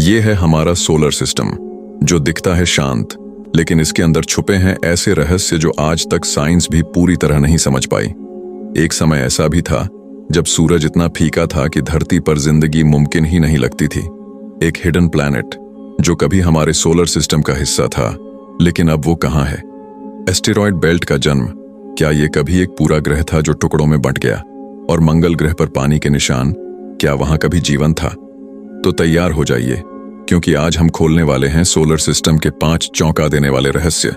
ये है हमारा सोलर सिस्टम, जो दिखता है शांत, लेकिन इसके अंदर छुपे हैं ऐसे रहस्य जो आज तक साइंस भी पूरी तरह नहीं समझ पाई। एक समय ऐसा भी था जब सूरज इतना फीका था कि धरती पर जिंदगी मुमकिन ही नहीं लगती थी। एक हिडन प्लैनेट जो कभी हमारे सोलर सिस्टम का हिस्सा था, लेकिन अब वो कहाँ है? एस्टेरॉयड बेल्ट का जन्म, क्या ये कभी एक पूरा ग्रह था जो टुकड़ों में बंट गया? और मंगल ग्रह पर पानी के निशान, क्या वहां कभी जीवन था? तो तैयार हो जाइए, क्योंकि आज हम खोलने वाले हैं सोलर सिस्टम के 5 चौंका देने वाले रहस्य,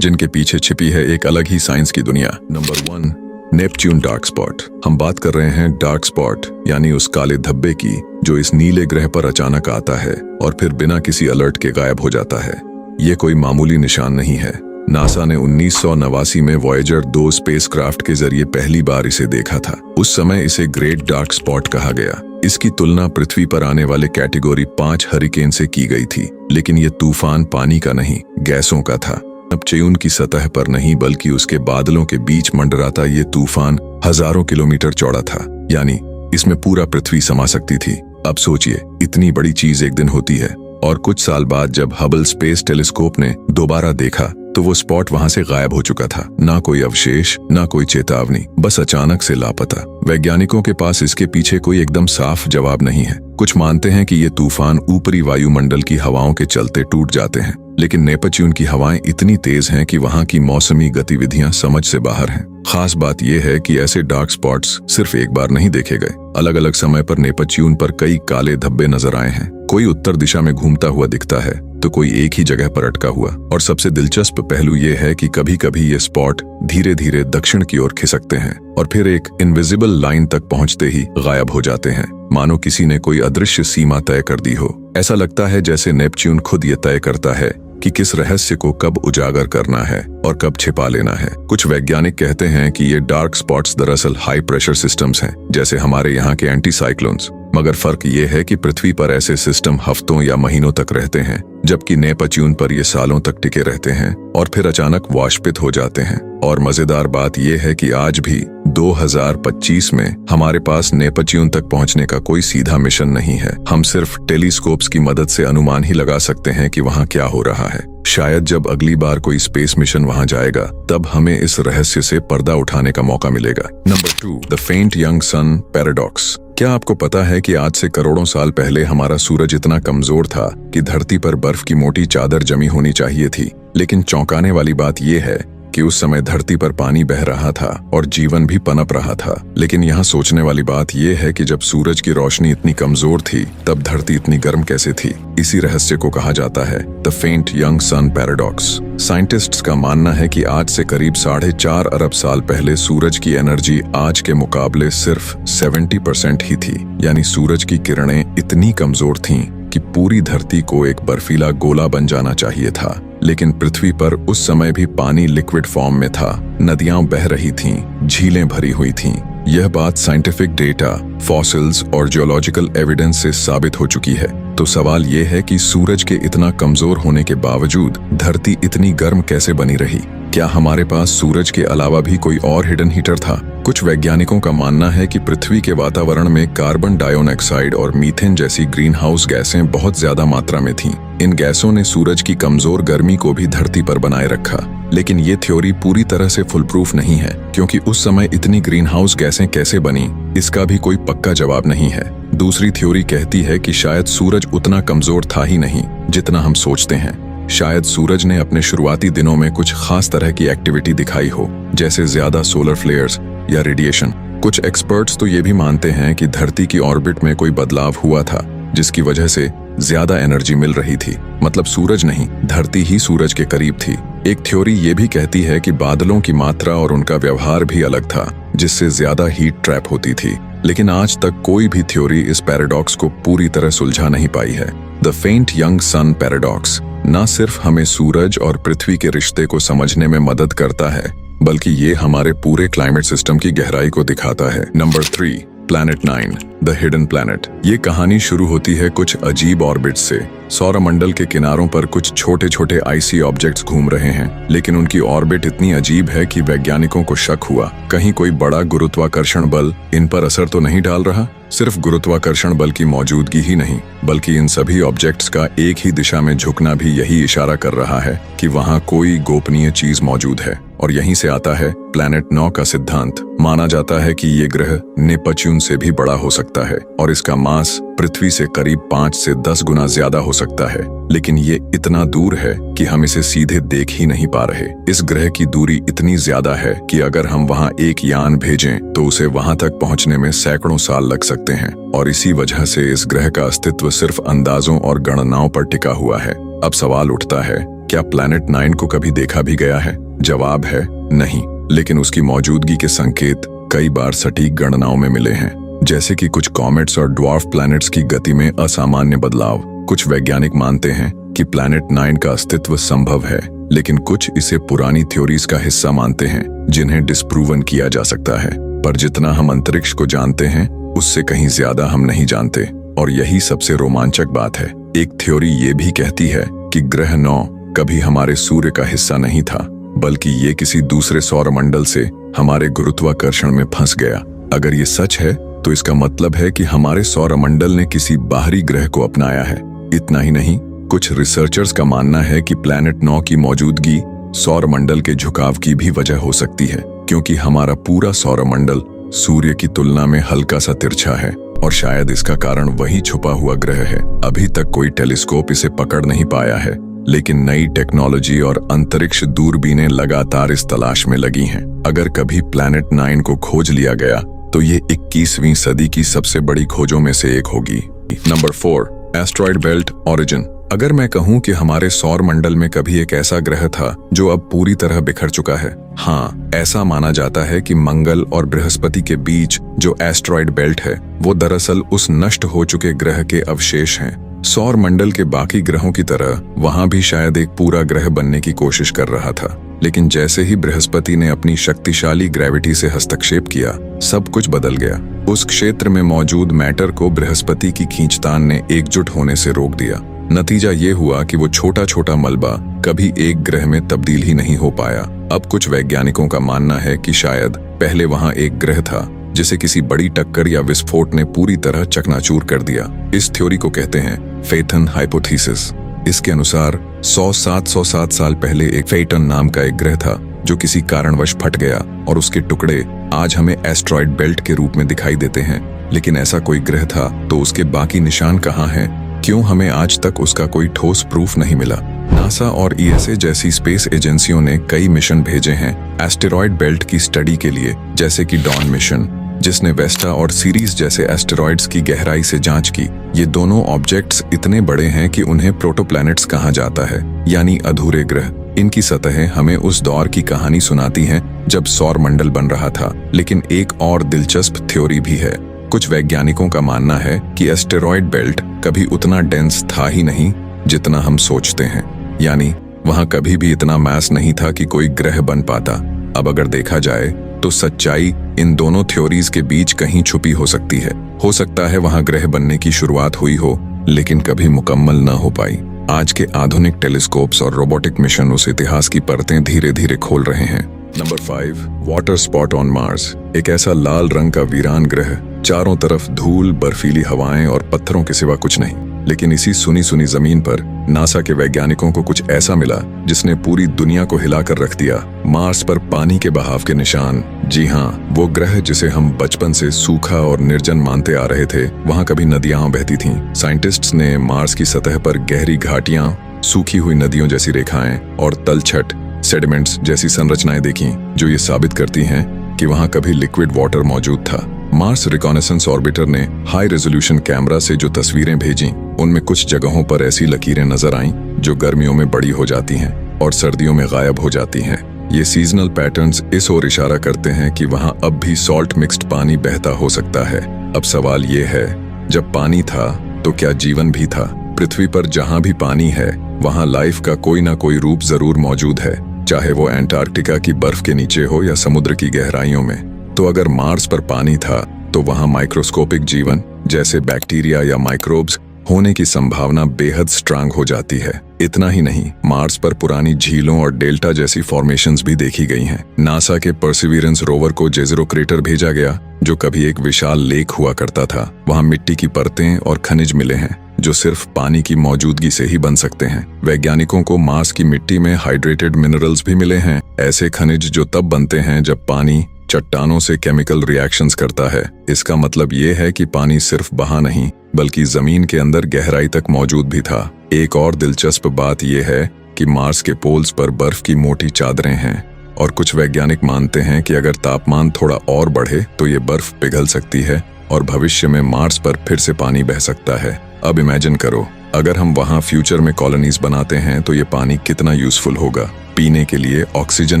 जिनके पीछे छिपी है एक अलग ही साइंस की दुनिया। Number 1, Neptune dark spot. हम बात कर रहे हैं डार्क स्पॉट यानी उस काले धब्बे की जो इस नीले ग्रह पर अचानक आता है और फिर बिना किसी अलर्ट के गायब हो जाता है। ये कोई मामूली निशान नहीं है। नासा ने 1989 में वॉयेजर 2 स्पेसक्राफ्ट के जरिए पहली बार इसे देखा था। उस समय इसे ग्रेट डार्क स्पॉट कहा गया। इसकी तुलना पृथ्वी पर आने वाले कैटेगरी 5 हरिकेन से की गई थी, लेकिन ये तूफान पानी का नहीं, गैसों का था। नेपच्यून की सतह पर नहीं बल्कि उसके बादलों के बीच मंडराता ये तूफान हजारों किलोमीटर चौड़ा था, यानी इसमें पूरा पृथ्वी समा सकती थी। अब सोचिए, इतनी बड़ी चीज एक दिन होती है, और कुछ साल बाद जब हबल स्पेस टेलीस्कोप ने दोबारा देखा तो वो स्पॉट वहां से गायब हो चुका था। ना कोई अवशेष, ना कोई चेतावनी, बस अचानक से लापता। वैज्ञानिकों के पास इसके पीछे कोई एकदम साफ जवाब नहीं है। कुछ मानते हैं कि ये तूफान ऊपरी वायुमंडल की हवाओं के चलते टूट जाते हैं, लेकिन नेपच्यून की हवाएं इतनी तेज हैं कि वहां की मौसमी गतिविधियां समझ से बाहर हैं। खास बात यह है कि ऐसे डार्क स्पॉट्स सिर्फ एक बार नहीं देखे गए। अलग अलग समय पर नेपच्यून पर कई काले धब्बे नजर आए हैं। कोई उत्तर दिशा में घूमता हुआ दिखता है तो कोई एक ही जगह पर अटका हुआ। और सबसे दिलचस्प पहलू यह है कि कभी कभी ये स्पॉट धीरे धीरे दक्षिण की ओर खिसकते हैं और फिर एक इनविजिबल लाइन तक पहुंचते ही गायब हो जाते हैं, मानो किसी ने कोई अदृश्य सीमा तय कर दी हो। ऐसा लगता है जैसे नेपच्यून खुद ये तय करता है कि किस रहस्य को कब उजागर करना है और कब छिपा लेना है। कुछ वैज्ञानिक कहते हैं कि ये डार्क स्पॉट्स दरअसल हाई प्रेशर सिस्टम्स हैं, जैसे हमारे यहाँ के एंटी साइक्लोन्स। मगर फर्क ये है कि पृथ्वी पर ऐसे सिस्टम हफ्तों या महीनों तक रहते हैं, जबकि नेपच्यून पर ये सालों तक टिके रहते हैं और फिर अचानक वाष्पित हो जाते हैं। और मजेदार बात यह है कि आज भी 2025 में हमारे पास नेपच्यून तक पहुंचने का कोई सीधा मिशन नहीं है। हम सिर्फ टेलीस्कोप्स की मदद से अनुमान ही लगा सकते हैं कि वहां क्या हो रहा है। शायद जब अगली बार कोई स्पेस मिशन वहां जाएगा, तब हमें इस रहस्य से पर्दा उठाने का मौका मिलेगा। नंबर 2, द फेंट यंग सन पैराडॉक्स। क्या आपको पता है कि आज से करोड़ों साल पहले हमारा सूरज इतना कमजोर था कि धरती पर बर्फ की मोटी चादर जमी होनी चाहिए थी? लेकिन चौंकाने वाली बात यह है कि उस समय धरती पर पानी बह रहा था और जीवन भी पनप रहा था। लेकिन यहाँ सोचने वाली बात यह है कि जब सूरज की रोशनी इतनी कमजोर थी, तब धरती इतनी गर्म कैसे थी? इसी रहस्य को कहा जाता है द फेंट यंग सन पैराडॉक्स। साइंटिस्ट्स का मानना है कि आज से करीब 4.5 अरब साल पहले सूरज की एनर्जी आज के मुकाबले सिर्फ 70% ही थी, यानी सूरज की किरणें इतनी कमजोर थीं कि पूरी धरती को एक बर्फीला गोला बन जाना चाहिए था। लेकिन पृथ्वी पर उस समय भी पानी लिक्विड फॉर्म में था, नदियां बह रही थीं, झीलें भरी हुई थीं। यह बात साइंटिफिक डेटा, फॉसिल्स और जियोलॉजिकल एविडेंस से साबित हो चुकी है। तो सवाल यह है कि सूरज के इतना कमजोर होने के बावजूद धरती इतनी गर्म कैसे बनी रही? क्या हमारे पास सूरज के अलावा भी कोई और हिडन हीटर था? कुछ वैज्ञानिकों का मानना है कि पृथ्वी के वातावरण में कार्बन डाइऑक्साइड और मीथेन जैसी ग्रीन हाउस गैसें बहुत ज्यादा मात्रा में थीं। इन गैसों ने सूरज की कमजोर गर्मी को भी धरती पर बनाए रखा। लेकिन ये थ्योरी पूरी तरह से फुल प्रूफ नहीं है, क्योंकि उस समय इतनी ग्रीन हाउस गैसें कैसे बनी, इसका भी कोई पक्का जवाब नहीं है। दूसरी थ्योरी कहती है कि शायद सूरज उतना कमजोर था ही नहीं जितना हम सोचते हैं। शायद सूरज ने अपने शुरुआती दिनों में कुछ खास तरह की एक्टिविटी दिखाई हो, जैसे ज्यादा सोलर फ्लेयर्स या रेडिएशन। कुछ एक्सपर्ट्स तो ये भी मानते हैं कि धरती की ऑर्बिट में कोई बदलाव हुआ था, जिसकी वजह से ज्यादा एनर्जी मिल रही थी। मतलब सूरज नहीं, धरती ही सूरज के करीब थी। एक थ्योरी ये भी कहती है कि बादलों की मात्रा और उनका व्यवहार भी अलग था, जिससे ज्यादा हीट ट्रैप होती थी। लेकिन आज तक कोई भी थ्योरी इस पैराडॉक्स को पूरी तरह सुलझा नहीं पाई है। द फेंट यंग सन पैराडॉक्स न सिर्फ हमें सूरज और पृथ्वी के रिश्ते को समझने में मदद करता है, बल्कि ये हमारे पूरे क्लाइमेट सिस्टम की गहराई को दिखाता है। Number 3, planet 9 the hidden planet. ये कहानी शुरू होती है कुछ अजीब ऑर्बिट से। सौरमंडल के किनारों पर कुछ छोटे छोटे आइसी ऑब्जेक्ट्स घूम रहे हैं, लेकिन उनकी ऑर्बिट इतनी अजीब है कि वैज्ञानिकों को शक हुआ कहीं कोई बड़ा गुरुत्वाकर्षण बल इन पर असर तो नहीं डाल रहा। सिर्फ गुरुत्वाकर्षण बल की मौजूदगी ही नहीं, बल्कि इन सभी ऑब्जेक्ट्स का एक ही दिशा में झुकना भी यही इशारा कर रहा है कि वहां कोई गोपनीय चीज मौजूद है। और यहीं से आता है प्लैनेट 9 का सिद्धांत। माना जाता है कि ये ग्रह नेपच्यून से भी बड़ा हो सकता है और इसका मास पृथ्वी से करीब 5 से 10 गुना ज्यादा हो सकता है, लेकिन ये इतना दूर है कि हम इसे सीधे देख ही नहीं पा रहे। इस ग्रह की दूरी इतनी ज्यादा है कि अगर हम वहां एक यान भेजें तो उसे वहां तक पहुंचने में सैकड़ों साल लग सकते हैं। और इसी वजह से इस ग्रह का अस्तित्व सिर्फ अंदाजों और गणनाओं पर टिका हुआ है। अब सवाल उठता है, क्या प्लैनेट 9 को कभी देखा भी गया है? जवाब है नहीं, लेकिन उसकी मौजूदगी के संकेत कई बार सटीक गणनाओं में मिले हैं, जैसे कि कुछ कॉमेट्स और ड्वार्फ प्लैनेट्स की गति में असामान्य बदलाव। कुछ वैज्ञानिक मानते हैं कि प्लैनेट 9 का अस्तित्व संभव है, लेकिन कुछ इसे पुरानी थ्योरीज का हिस्सा मानते हैं जिन्हें डिस्प्रूवन किया जा सकता है। पर जितना हम अंतरिक्ष को जानते हैं उससे कहीं ज्यादा हम नहीं जानते, और यही सबसे रोमांचक बात है। एक थ्योरी ये भी कहती है कि ग्रह 9 कभी हमारे सूर्य का हिस्सा नहीं था, बल्कि ये किसी दूसरे सौरमंडल से हमारे गुरुत्वाकर्षण में फंस गया। अगर ये सच है तो इसका मतलब है कि हमारे सौरमंडल ने किसी बाहरी ग्रह को अपनाया है। इतना ही नहीं, कुछ रिसर्चर्स का मानना है कि प्लैनेट 9 की मौजूदगी सौरमंडल के झुकाव की भी वजह हो सकती है, क्योंकि हमारा पूरा सौरमंडल सूर्य की तुलना में हल्का सा तिरछा है और शायद इसका कारण वही छुपा हुआ ग्रह है। अभी तक कोई टेलीस्कोप इसे पकड़ नहीं पाया है, लेकिन नई टेक्नोलॉजी और अंतरिक्ष दूरबीनें लगातार इस तलाश में लगी हैं। अगर कभी प्लैनेट 9 को खोज लिया गया तो ये 21वीं सदी की सबसे बड़ी खोजों में से एक होगी। Number 4, asteroid belt origin. अगर मैं कहूं कि हमारे सौर मंडल में कभी एक ऐसा ग्रह था जो अब पूरी तरह बिखर चुका है, हाँ, ऐसा माना जाता है कि मंगल और बृहस्पति के बीच जो एस्ट्रॉयड बेल्ट है वो दरअसल उस नष्ट हो चुके ग्रह के अवशेष हैं। सौर मंडल के बाकी ग्रहों की तरह वहां भी शायद एक पूरा ग्रह बनने की कोशिश कर रहा था, लेकिन जैसे ही बृहस्पति ने अपनी शक्तिशाली ग्रेविटी से हस्तक्षेप किया, सब कुछ बदल गया। उस क्षेत्र में मौजूद मैटर को बृहस्पति की खींचतान ने एकजुट होने से रोक दिया। नतीजा ये हुआ कि वो छोटा छोटा मलबा कभी एक ग्रह में तब्दील ही नहीं हो पाया। अब कुछ वैज्ञानिकों का मानना है कि शायद पहले वहां एक ग्रह था जिसे किसी बड़ी टक्कर या विस्फोट ने पूरी तरह चकनाचूर कर दिया। इस थ्योरी को कहते हैं फेटन हाइपोथेसिस। इसके अनुसार 707 साल पहले एक फेटन नाम का एक ग्रह था जो किसी कारणवश फट गया और उसके टुकड़े आज हमें एस्ट्रॉयड बेल्ट के रूप में दिखाई देते हैं। लेकिन ऐसा कोई ग्रह था तो उसके बाकी निशान कहाँ हैं? क्यों हमें आज तक उसका कोई ठोस प्रूफ नहीं मिला? नासा और ईएसए जैसी स्पेस एजेंसियों ने कई मिशन भेजे हैं एस्टेरॉयड बेल्ट की स्टडी के लिए, जैसे कि डॉन मिशन, जिसने वेस्टा और सीरीज जैसे एस्टेरॉयड्स की गहराई से जांच की। ये दोनों ऑब्जेक्ट्स इतने बड़े हैं कि उन्हें प्रोटोप्लैनेट्स कहा जाता है, यानी अधूरे ग्रह। इनकी सतहें हमें उस दौर की कहानी सुनाती हैं जब सौर मंडल बन रहा था। लेकिन एक और दिलचस्प थ्योरी भी है। कुछ वैज्ञानिकों का मानना है कि एस्टेरॉयड बेल्ट कभी उतना डेंस था ही नहीं जितना हम सोचते हैं, यानी वहां कभी भी इतना मास नहीं था कि कोई ग्रह बन पाता। अब अगर देखा जाए तो सच्चाई इन दोनों थ्योरीज के बीच कहीं छुपी हो सकती है। हो सकता है वहां ग्रह बनने की शुरुआत हुई हो, लेकिन कभी मुकम्मल न हो पाई। आज के आधुनिक टेलीस्कोप्स और रोबोटिक मिशन उस इतिहास की परतें धीरे धीरे खोल रहे हैं। Number 5, water spot on Mars. एक ऐसा लाल रंग का वीरान ग्रह, चारों तरफ धूल, बर्फीली हवाएं और पत्थरों के सिवा कुछ नहीं। लेकिन इसी सुनी सुनी जमीन पर नासा के वैज्ञानिकों को कुछ ऐसा मिला जिसने पूरी दुनिया को हिलाकर रख दिया। मार्स पर पानी के बहाव के निशान। जी हाँ, वो ग्रह जिसे हम बचपन से सूखा और निर्जन मानते आ रहे थे, वहां कभी नदियां बहती थीं। साइंटिस्ट्स ने मार्स की सतह पर गहरी घाटियां, सूखी हुई नदियों जैसी रेखाएं और तलछट सेडिमेंट्स जैसी संरचनाएं देखी, जो ये साबित करती हैं कि वहां कभी लिक्विड वाटर मौजूद था। मार्स रिकॉनेसेंस ऑर्बिटर ने हाई रेजोल्यूशन कैमरा से जो तस्वीरें भेजी, उनमें कुछ जगहों पर ऐसी लकीरें नजर आईं जो गर्मियों में बड़ी हो जाती हैं और सर्दियों में गायब हो जाती हैं। ये सीजनल पैटर्न्स इस ओर इशारा करते हैं कि वहां अब भी सॉल्ट मिक्स्ड पानी बहता हो सकता है। अब सवाल ये है, जब पानी था तो क्या जीवन भी था? पृथ्वी पर जहां भी पानी है वहां लाइफ का कोई ना कोई रूप जरूर मौजूद है, चाहे वो एंटार्क्टिका की बर्फ के नीचे हो या समुद्र की गहराइयों में। तो अगर मार्स पर पानी था तो वहां माइक्रोस्कोपिक जीवन जैसे बैक्टीरिया या माइक्रोब्स होने की संभावना बेहद स्ट्रांग हो जाती है। इतना ही नहीं, मार्स पर पुरानी झीलों और डेल्टा जैसी फॉर्मेशंस भी देखी गई हैं। नासा के परसिवियरेंस रोवर को जेज़रो क्रेटर भेजा गया, जो कभी एक विशाल लेक हुआ करता था। वहां मिट्टी की परतें और खनिज मिले हैं जो सिर्फ पानी की मौजूदगी से ही बन सकते हैं। वैज्ञानिकों को मार्स की मिट्टी में हाइड्रेटेड मिनरल्स भी मिले हैं, ऐसे खनिज जो तब बनते हैं जब पानी चट्टानों से केमिकल रिएक्शंस करता है। इसका मतलब ये है कि पानी सिर्फ बहा नहीं, बल्कि जमीन के अंदर गहराई तक मौजूद भी था। एक और दिलचस्प बात यह है कि मार्स के पोल्स पर बर्फ की मोटी चादरें हैं और कुछ वैज्ञानिक मानते हैं कि अगर तापमान थोड़ा और बढ़े तो ये बर्फ पिघल सकती है और भविष्य में मार्स पर फिर से पानी बह सकता है। अब इमेजिन करो, अगर हम वहां फ्यूचर में कॉलोनीज बनाते हैं तो ये पानी कितना यूजफुल होगा, पीने के लिए, ऑक्सीजन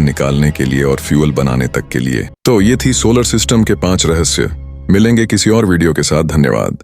निकालने के लिए और फ्यूल बनाने तक के लिए। तो ये थी सोलर सिस्टम के 5 रहस्य। मिलेंगे किसी और वीडियो के साथ। धन्यवाद।